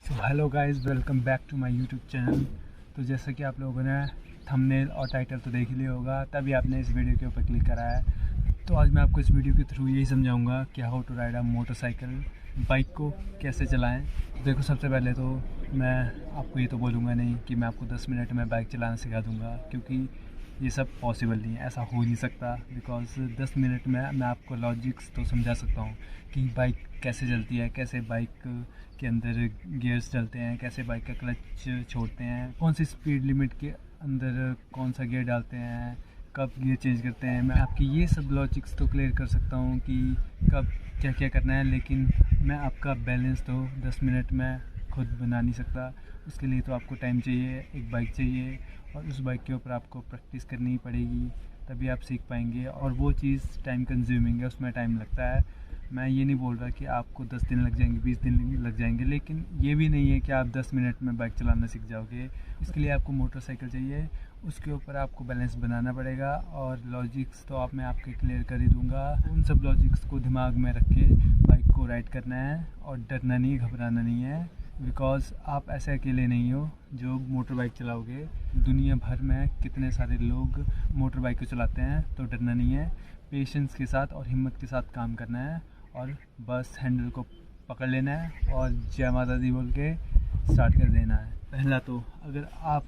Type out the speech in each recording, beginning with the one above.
Hello guys, welcome back to my YouTube channel. तो जैसा कि आप लोगों ने थंबनेल और टाइटल तो देख ही लिया होगा, तभी आपने इस वीडियो के ऊपर क्लिक करा है। तो आज मैं आपको इस वीडियो के थ्रू यही समझाऊंगा कि how to ride a motorcycle, bike को कैसे चलाएं। देखो, सबसे पहले तो मैं आपको ये तो बोलूँगा नहीं कि मैं आपको 10 मिनट में बाइक चलाना सिखा दूँगा, क्योंकि ये सब पॉसिबल नहीं है, ऐसा हो नहीं सकता। बिकॉज़ 10 मिनट में मैं आपको लॉजिक्स तो समझा सकता हूँ कि बाइक कैसे चलती है, कैसे बाइक के अंदर गियर्स चलते हैं, कैसे बाइक का क्लच छोड़ते हैं, कौन सी स्पीड लिमिट के अंदर कौन सा गियर डालते हैं, कब गियर चेंज करते हैं। मैं आपकी ये सब लॉजिक्स तो क्लियर कर सकता हूँ कि कब क्या क्या करना है, लेकिन मैं आपका बैलेंस तो 10 मिनट में खुद बना नहीं सकता। उसके लिए तो आपको टाइम चाहिए, एक बाइक चाहिए, और उस बाइक के ऊपर आपको प्रैक्टिस करनी पड़ेगी, तभी आप सीख पाएंगे। और वो चीज़ टाइम कंज्यूमिंग है, उसमें टाइम लगता है। मैं ये नहीं बोल रहा कि आपको 10 दिन लग जाएंगे, 20 दिन लग जाएंगे, लेकिन ये भी नहीं है कि आप 10 मिनट में बाइक चलाना सीख जाओगे। इसके लिए आपको मोटरसाइकिल चाहिए, उसके ऊपर आपको बैलेंस बनाना पड़ेगा, और लॉजिक्स तो मैं आपके क्लियर कर ही दूंगा। उन सब लॉजिक्स को दिमाग में रख के बाइक को राइड करना है, और डरना नहीं, घबराना नहीं है। बिकॉज़ आप ऐसे अकेले नहीं हो जो मोटर बाइक चलाओगे। दुनिया भर में कितने सारे लोग मोटर बाइक को चलाते हैं, तो डरना नहीं है। पेशेंस के साथ और हिम्मत के साथ काम करना है, और बस हैंडल को पकड़ लेना है और जय माता दी बोल के स्टार्ट कर देना है। पहला तो, अगर आप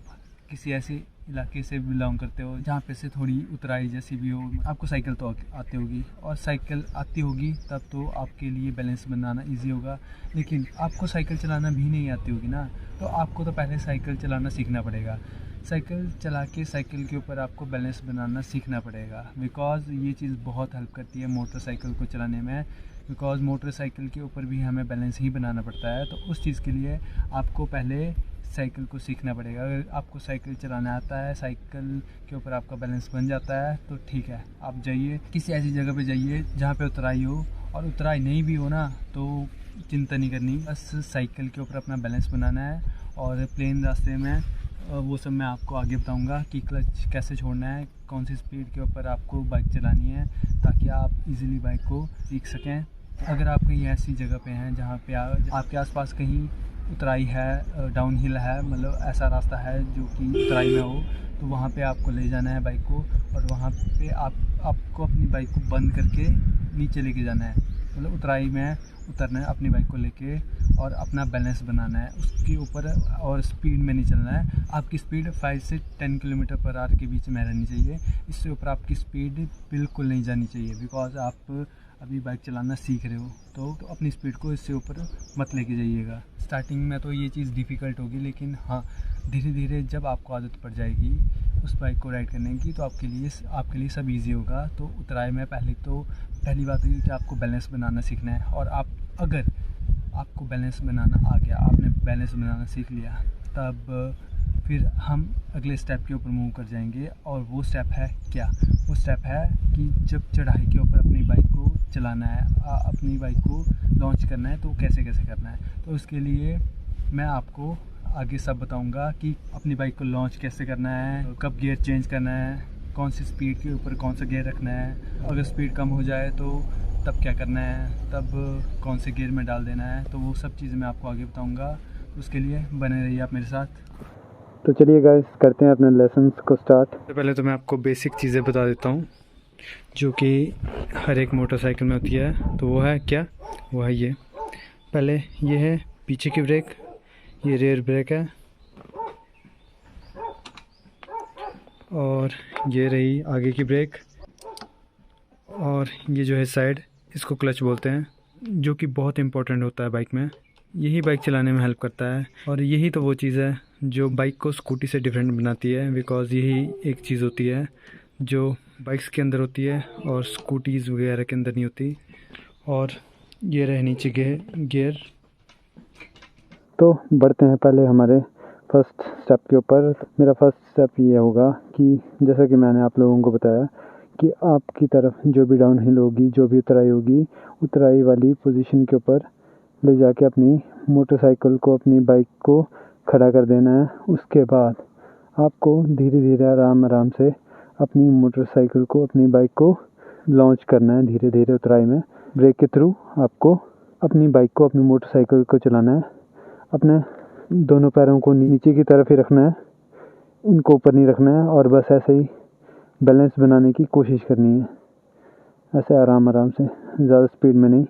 किसी ऐसे इलाके से बिलोंग करते हो जहाँ पे से थोड़ी उतराई जैसी भी हो, आपको साइकिल तो आती होगी, और साइकिल आती होगी तब तो आपके लिए बैलेंस बनाना इजी होगा। लेकिन आपको साइकिल चलाना भी नहीं आती होगी ना, तो आपको तो पहले साइकिल चलाना सीखना पड़ेगा। साइकिल चला के साइकिल के ऊपर आपको बैलेंस बनाना सीखना पड़ेगा, बिकॉज़ ये चीज़ बहुत हेल्प करती है मोटरसाइकिल को चलाने में। बिकॉज़ मोटरसाइकिल के ऊपर भी हमें बैलेंस ही बनाना पड़ता है, तो उस चीज़ के लिए आपको पहले साइकिल को सीखना पड़ेगा। अगर आपको साइकिल चलाना आता है, साइकिल के ऊपर आपका बैलेंस बन जाता है, तो ठीक है, आप जाइए किसी ऐसी जगह पे जाइए जहाँ पे उतराई हो, और उतराई नहीं भी हो ना तो चिंता नहीं करनी, बस साइकिल के ऊपर अपना बैलेंस बनाना है। और प्लेन रास्ते में वो सब मैं आपको आगे बताऊंगा कि क्लच कैसे छोड़ना है, कौन सी स्पीड के ऊपर आपको बाइक चलानी है, ताकि आप इजीली बाइक को सीख सकें। अगर आप कहीं ऐसी जगह पे हैं जहाँ पे आपके आसपास कहीं उतराई है, डाउन हिल है, मतलब ऐसा रास्ता है जो कि उतराई में हो, तो वहाँ पे आपको ले जाना है बाइक को, और वहाँ पे आपको अपनी बाइक को बंद करके नीचे लेके जाना है। मतलब उतराई में उतरना है अपनी बाइक को लेके, और अपना बैलेंस बनाना है उसके ऊपर, और स्पीड में नहीं चलना है। आपकी स्पीड 5 से 10 किलोमीटर पर आवर के बीच में रहनी चाहिए। इससे ऊपर आपकी स्पीड बिल्कुल नहीं जानी चाहिए, बिकॉज़ आप अभी बाइक चलाना सीख रहे हो, तो अपनी स्पीड को इससे ऊपर मत लेके जाइएगा। स्टार्टिंग में तो ये चीज़ डिफ़िकल्ट होगी, लेकिन हाँ, धीरे धीरे जब आपको आदत पड़ जाएगी उस बाइक को राइड करने की, तो आपके लिए सब इजी होगा। तो उतराई में पहली बात ये कि आपको बैलेंस बनाना सीखना है। और अगर आपको बैलेंस बनाना आ गया, आपने बैलेंस बनाना सीख लिया, तब फिर हम अगले स्टेप के ऊपर मूव कर जाएंगे। और वो स्टेप है क्या? वो स्टेप है कि जब चढ़ाई के ऊपर अपनी बाइक को चलाना है, अपनी बाइक को लॉन्च करना है, तो कैसे कैसे करना है। तो उसके लिए मैं आपको आगे सब बताऊंगा कि अपनी बाइक को लॉन्च कैसे करना है, कब गियर चेंज करना है, कौन सी स्पीड के ऊपर कौन सा गियर रखना है, अगर स्पीड कम हो जाए तो तब क्या करना है, तब कौन से गियर में डाल देना है। तो वो सब चीज़ें मैं आपको आगे बताऊंगा, उसके लिए बने रहिए आप मेरे साथ। तो चलिए गाइस, करते हैं अपने लेसन्स को स्टार्ट। सबसे पहले तो मैं आपको बेसिक चीज़ें बता देता हूँ जो कि हर एक मोटरसाइकिल में होती है। तो वो है क्या? वो है ये। पहले ये है पीछे की ब्रेक, ये रेयर ब्रेक है, और ये रही आगे की ब्रेक, और ये जो है साइड, इसको क्लच बोलते हैं, जो कि बहुत इंपॉर्टेंट होता है बाइक में। यही बाइक चलाने में हेल्प करता है, और यही तो वो चीज़ है जो बाइक को स्कूटी से डिफरेंट बनाती है। बिकॉज़ यही एक चीज़ होती है जो बाइक्स के अंदर होती है और स्कूटीज़ वगैरह के अंदर नहीं होती। और ये रहे नीचे गियर। तो बढ़ते हैं पहले हमारे फर्स्ट स्टेप के ऊपर। मेरा फर्स्ट स्टेप ये होगा कि जैसा कि मैंने आप लोगों को बताया कि आपकी तरफ जो भी डाउन हिल होगी, जो भी उतराई होगी, उतराई वाली पोजीशन के ऊपर ले जाके अपनी मोटरसाइकिल को, अपनी बाइक को खड़ा कर देना है। उसके बाद आपको धीरे धीरे आराम से अपनी मोटरसाइकिल को, अपनी बाइक को लॉन्च करना है। धीरे धीरे उतराई में ब्रेक के थ्रू आपको अपनी बाइक को, अपनी मोटरसाइकिल को चलाना है। अपने दोनों पैरों को नीचे की तरफ ही रखना है, इनको ऊपर नहीं रखना है, और बस ऐसे ही बैलेंस बनाने की कोशिश करनी है, ऐसे आराम आराम से, ज़्यादा स्पीड में नहीं।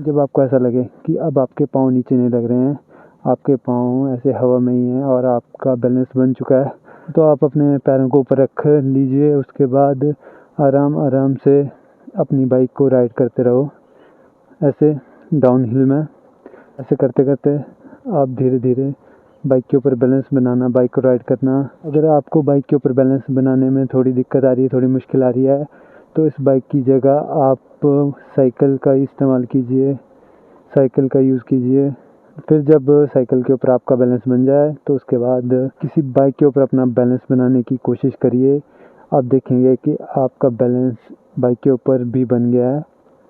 जब आपको ऐसा लगे कि अब आपके पाँव नीचे नहीं लग रहे हैं, आपके पाँव ऐसे हवा में ही हैं और आपका बैलेंस बन चुका है, तो आप अपने पैरों को ऊपर रख लीजिए। उसके बाद आराम आराम से अपनी बाइक को राइड करते रहो, ऐसे डाउन हिल में। ऐसे करते करते आप धीरे धीरे बाइक के ऊपर बैलेंस बनाना, बाइक को राइड करना। अगर आपको बाइक के ऊपर बैलेंस बनाने में थोड़ी दिक्कत आ रही है, थोड़ी मुश्किल आ रही है, तो इस बाइक की जगह आप साइकिल का इस्तेमाल कीजिए, साइकिल का यूज़ कीजिए। फिर जब साइकिल के ऊपर आपका बैलेंस बन जाए तो उसके बाद किसी बाइक के ऊपर अपना बैलेंस बनाने की कोशिश करिए। आप देखेंगे कि आपका बैलेंस बाइक के ऊपर भी बन गया है।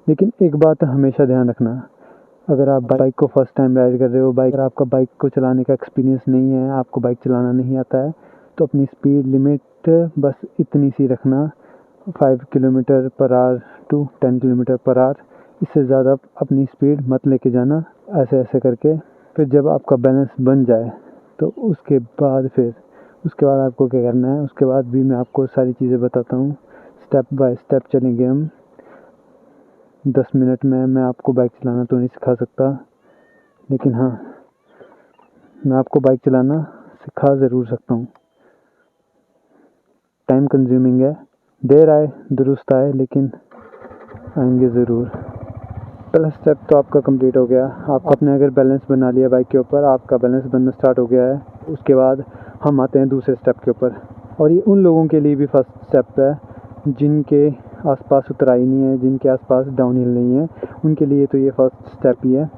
लेकिन एक बात हमेशा ध्यान रखना, अगर आप बाइक को फर्स्ट टाइम राइड कर रहे हो, अगर आपका बाइक को चलाने का एक्सपीरियंस नहीं है, आपको बाइक चलाना नहीं आता है, तो अपनी स्पीड लिमिट बस इतनी सी रखना, 5 kilometre per hour to 10 kilometre per hour. इससे ज़्यादा अपनी स्पीड मत लेके जाना। ऐसे ऐसे करके फिर जब आपका बैलेंस बन जाए तो उसके बाद आपको क्या करना है, उसके बाद भी मैं आपको सारी चीज़ें बताता हूँ। स्टेप बाय स्टेप चलेंगे हम। 10 मिनट में मैं आपको बाइक चलाना तो नहीं सिखा सकता, लेकिन हाँ, मैं आपको बाइक चलाना सिखा ज़रूर सकता हूँ। टाइम कंज्यूमिंग है, देर आए दुरुस्त आए, लेकिन आएंगे ज़रूर। पहला स्टेप तो आपका कंप्लीट हो गया। आपने अगर बैलेंस बना लिया बाइक के ऊपर, आपका बैलेंस बनना स्टार्ट हो गया है। उसके बाद हम आते हैं दूसरे स्टेप के ऊपर, और ये उन लोगों के लिए भी फर्स्ट स्टेप है जिनके आसपास उतराई नहीं है, जिनके आसपास डाउन हिल नहीं है, उनके लिए तो ये फर्स्ट स्टेप ही है।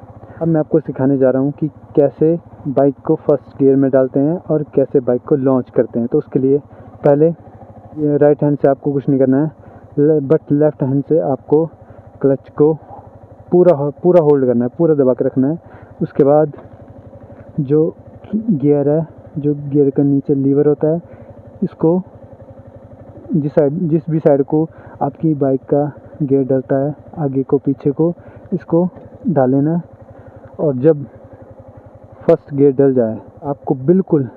अब मैं आपको सिखाने जा रहा हूँ कि कैसे बाइक को फर्स्ट गियर में डालते हैं और कैसे बाइक को लॉन्च करते हैं। तो उसके लिए पहले राइट हैंड से आपको कुछ नहीं करना है, बट लेफ़्ट हैंड से आपको क्लच को पूरा होल्ड करना है, पूरा दबा के रखना है। उसके बाद जो गियर है, जो गियर का नीचे लीवर होता है, इसको जिस भी साइड को आपकी बाइक का गियर डलता है, आगे को पीछे को, इसको डाल लेना। और जब फर्स्ट गियर डल जाए, आपको बिल्कुल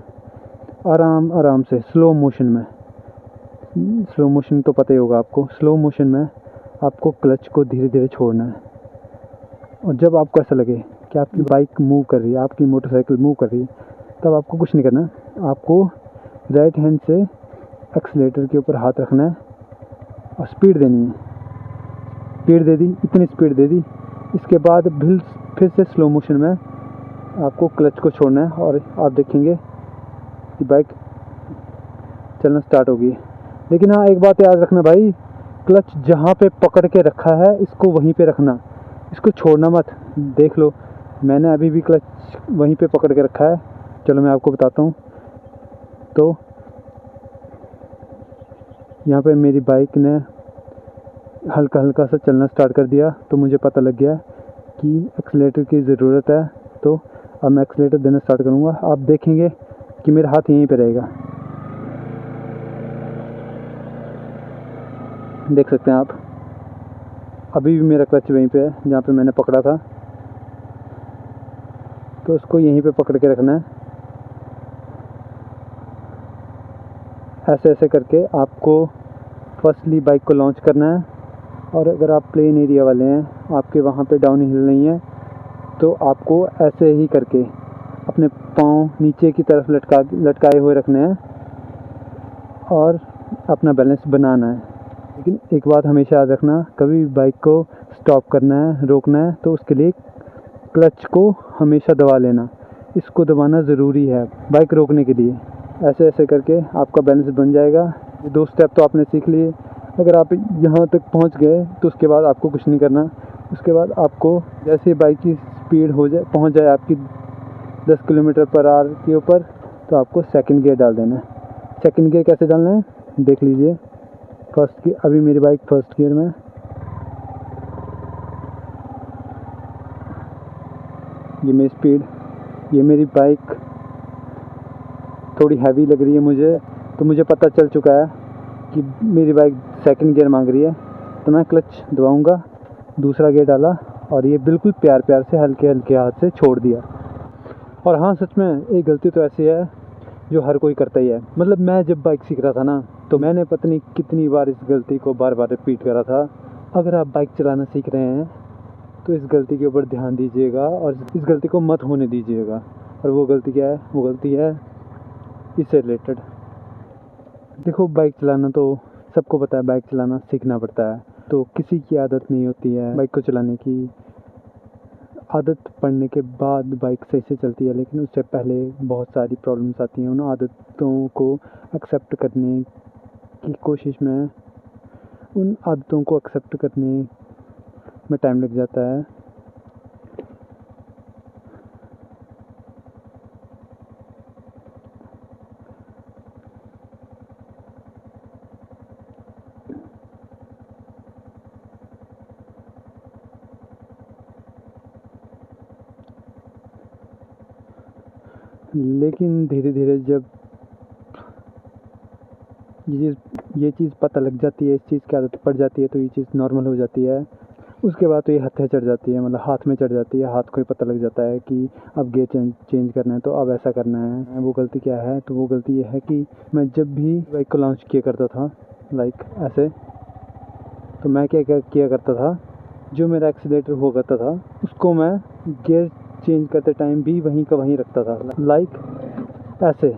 आराम आराम से स्लो मोशन तो पता ही होगा आपको, स्लो मोशन में आपको क्लच को धीरे धीरे छोड़ना है। और जब आपको ऐसा लगे कि आपकी बाइक मूव कर रही है, आपकी मोटरसाइकिल मूव कर रही है, तब आपको कुछ नहीं करना, आपको राइट हैंड से एक्सीलेटर के ऊपर हाथ रखना है और स्पीड देनी है। स्पीड दे दी, इतनी स्पीड दे दी, इसके बाद फिर से स्लो मोशन में आपको क्लच को छोड़ना है, और आप देखेंगे कि बाइक चलना स्टार्ट होगी। लेकिन हाँ, एक बात याद रखना भाई, क्लच जहाँ पे पकड़ के रखा है इसको वहीं पे रखना, इसको छोड़ना मत। देख लो, मैंने अभी भी क्लच वहीं पे पकड़ के रखा है। चलो मैं आपको बताता हूँ। तो यहाँ पे मेरी बाइक ने हल्का हल्का सा चलना स्टार्ट कर दिया, तो मुझे पता लग गया कि एक्सीलेटर की ज़रूरत है। तो अब मैं एक्सीलेटर देना स्टार्ट करूँगा। आप देखेंगे कि मेरा हाथ यहीं पे रहेगा, देख सकते हैं आप। अभी भी मेरा क्लच वहीं पे है जहाँ पे मैंने पकड़ा था, तो उसको यहीं पे पकड़ के रखना है। ऐसे ऐसे करके आपको फर्स्टली बाइक को लॉन्च करना है। और अगर आप प्लेन एरिया वाले हैं, आपके वहाँ पे डाउन हिल नहीं है, तो आपको ऐसे ही करके अपने पाँव नीचे की तरफ लटकाए हुए रखने हैं और अपना बैलेंस बनाना है। लेकिन एक बात हमेशा याद रखना, कभी बाइक को स्टॉप करना है, रोकना है, तो उसके लिए क्लच को हमेशा दबा लेना। इसको दबाना ज़रूरी है बाइक रोकने के लिए। ऐसे ऐसे करके आपका बैलेंस बन जाएगा। ये 2 स्टेप तो आपने सीख लिए। अगर आप यहाँ तक पहुँच गए तो उसके बाद आपको कुछ नहीं करना। उसके बाद आपको जैसे बाइक की स्पीड पहुँच जाए आपकी 10 किलोमीटर पर आवर के ऊपर, तो आपको सेकंड गियर डाल देना है। सेकंड गियर कैसे डालना है देख लीजिए। फर्स्ट गियर, अभी मेरी बाइक फर्स्ट गियर में, ये मेरी स्पीड, ये मेरी बाइक थोड़ी हैवी लग रही है मुझे, तो मुझे पता चल चुका है कि मेरी बाइक सेकंड गियर मांग रही है। तो मैं क्लच दबाऊंगा, दूसरा गियर डाला और ये बिल्कुल प्यार प्यार से हल्के हल्के हाथ से छोड़ दिया। और हाँ, सच में एक गलती तो ऐसी है जो हर कोई करता ही है। मतलब मैं जब बाइक सीख रहा था ना, तो मैंने पता नहीं कितनी बार इस गलती को बार बार रिपीट करा था। अगर आप बाइक चलाना सीख रहे हैं तो इस गलती के ऊपर ध्यान दीजिएगा और इस गलती को मत होने दीजिएगा। और वो गलती क्या है? वो गलती है इससे रिलेटेड। देखो, बाइक चलाना तो सबको पता है, बाइक चलाना सीखना पड़ता है। तो किसी की आदत नहीं होती है बाइक को चलाने की। आदत पड़ने के बाद बाइक सही से चलती है, लेकिन उससे पहले बहुत सारी प्रॉब्लम्स आती हैं। उन आदतों को एक्सेप्ट करने की कोशिश में, उन आदतों को एक्सेप्ट करने में टाइम लग जाता है। लेकिन धीरे धीरे जब ये चीज़ पता लग जाती है, इस चीज़ की आदत पड़ जाती है, तो ये चीज़ नॉर्मल हो जाती है। उसके बाद तो ये हत्थे चढ़ जाती है, मतलब हाथ में चढ़ जाती है। हाथ को ही पता लग जाता है कि अब गियर चेंज करना है, तो अब ऐसा करना है। वो गलती क्या है? तो वो गलती ये है कि मैं जब भी बाइक को लॉन्च किया करता था, लाइक ऐसे, तो मैं क्या किया करता था, जो मेरा एक्सीलेटर हुआ करता था उसको मैं गियर चेंज करते टाइम भी वहीं का वहीं रखता था, लाइक ऐसे।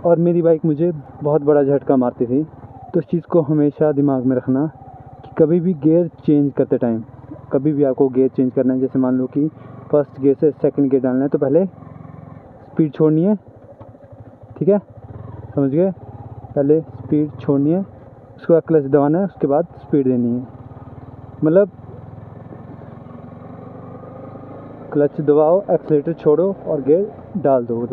और मेरी बाइक मुझे बहुत बड़ा झटका मारती थी। तो इस चीज़ को हमेशा दिमाग में रखना कि कभी भी गियर चेंज करते टाइम, कभी भी आपको गियर चेंज करना है, जैसे मान लो कि फर्स्ट गियर से सेकंड गियर डालना है, तो पहले स्पीड छोड़नी है, ठीक है, समझ गए? पहले स्पीड छोड़नी है, उसके बाद क्लच दबाना है, उसके बाद स्पीड देनी है। मतलब क्लच दबाओ, एक्सीलेटर छोड़ो और गियर डाल दो,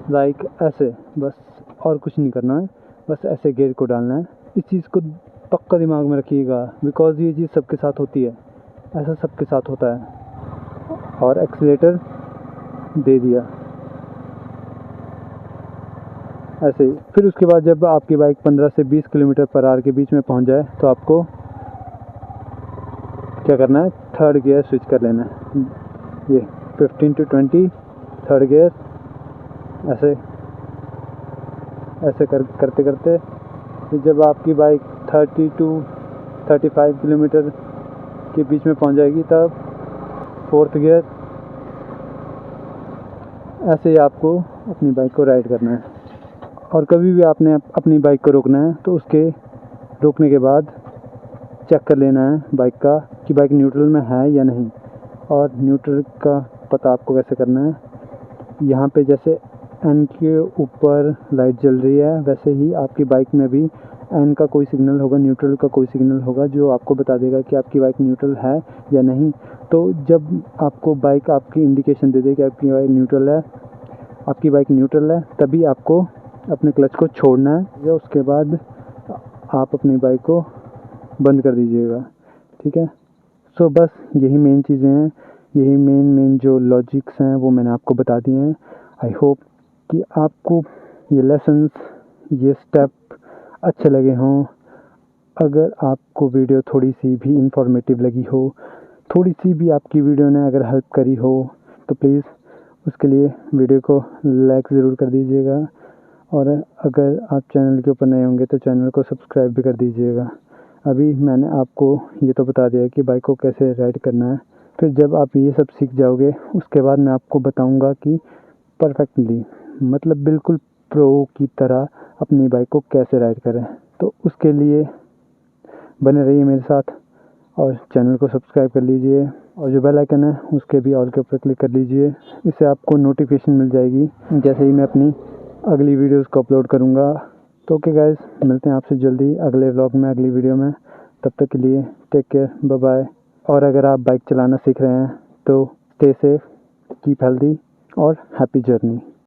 लाइक ऐसे, बस। और कुछ नहीं करना है, बस ऐसे गियर को डालना है। इस चीज़ को पक्का दिमाग में रखिएगा, बिकॉज़ ये चीज़ सबके साथ होती है, ऐसा सबके साथ होता है। और एक्सीलेटर दे दिया ऐसे। फिर उसके बाद जब आपकी बाइक 15 से 20 किलोमीटर पर आवर के बीच में पहुंच जाए, तो आपको क्या करना है? थर्ड गियर स्विच कर लेना है। ये 15 to 20 थर्ड गियर, ऐसे करते करते फिर जब आपकी बाइक 30 to 35 किलोमीटर के बीच में पहुंच जाएगी, तब फोर्थ गियर। ऐसे ही आपको अपनी बाइक को राइड करना है। और कभी भी आपने अपनी बाइक को रोकना है, तो उसके रोकने के बाद चेक कर लेना है बाइक का कि बाइक न्यूट्रल में है या नहीं। और न्यूट्रल का पता आपको कैसे करना है? यहाँ पे जैसे एन के ऊपर लाइट जल रही है, वैसे ही आपकी बाइक में भी एन का कोई सिग्नल होगा, न्यूट्रल का कोई सिग्नल होगा, जो आपको बता देगा कि आपकी बाइक न्यूट्रल है या नहीं। तो जब आपको बाइक आपकी इंडिकेशन दे दे कि आपकी बाइक न्यूट्रल है, तभी आपको अपने क्लच को छोड़ना है, या उसके बाद आप अपनी बाइक को बंद कर दीजिएगा, ठीक है। सो बस यही मेन चीज़ें हैं, यही मेन जो लॉजिक्स हैं वो मैंने आपको बता दिए हैं। आई होप कि आपको ये लेसन्स, ये स्टेप अच्छे लगे हों। अगर आपको वीडियो थोड़ी सी भी इंफॉर्मेटिव लगी हो, थोड़ी सी भी आपकी वीडियो ने अगर हेल्प करी हो, तो प्लीज़ उसके लिए वीडियो को लाइक ज़रूर कर दीजिएगा। और अगर आप चैनल के ऊपर नए होंगे तो चैनल को सब्सक्राइब भी कर दीजिएगा। अभी मैंने आपको ये तो बता दिया कि बाइक को कैसे राइड करना है। फिर जब आप ये सब सीख जाओगे, उसके बाद मैं आपको बताऊंगा कि परफेक्टली, मतलब बिल्कुल प्रो की तरह अपनी बाइक को कैसे राइड करें। तो उसके लिए बने रहिए मेरे साथ और चैनल को सब्सक्राइब कर लीजिए, और जो बेल आइकन है उसके भी ऑल के ऊपर क्लिक कर लीजिए। इससे आपको नोटिफिकेशन मिल जाएगी जैसे ही मैं अपनी अगली वीडियोस को अपलोड करूँगा। तो ओके गाइस, मिलते हैं आपसे जल्दी अगले व्लॉग में, अगली वीडियो में। तब तक के लिए टेक केयर, बाय बाय। और अगर आप बाइक चलाना सीख रहे हैं तो स्टे सेफ, कीप हेल्दी और हैप्पी जर्नी।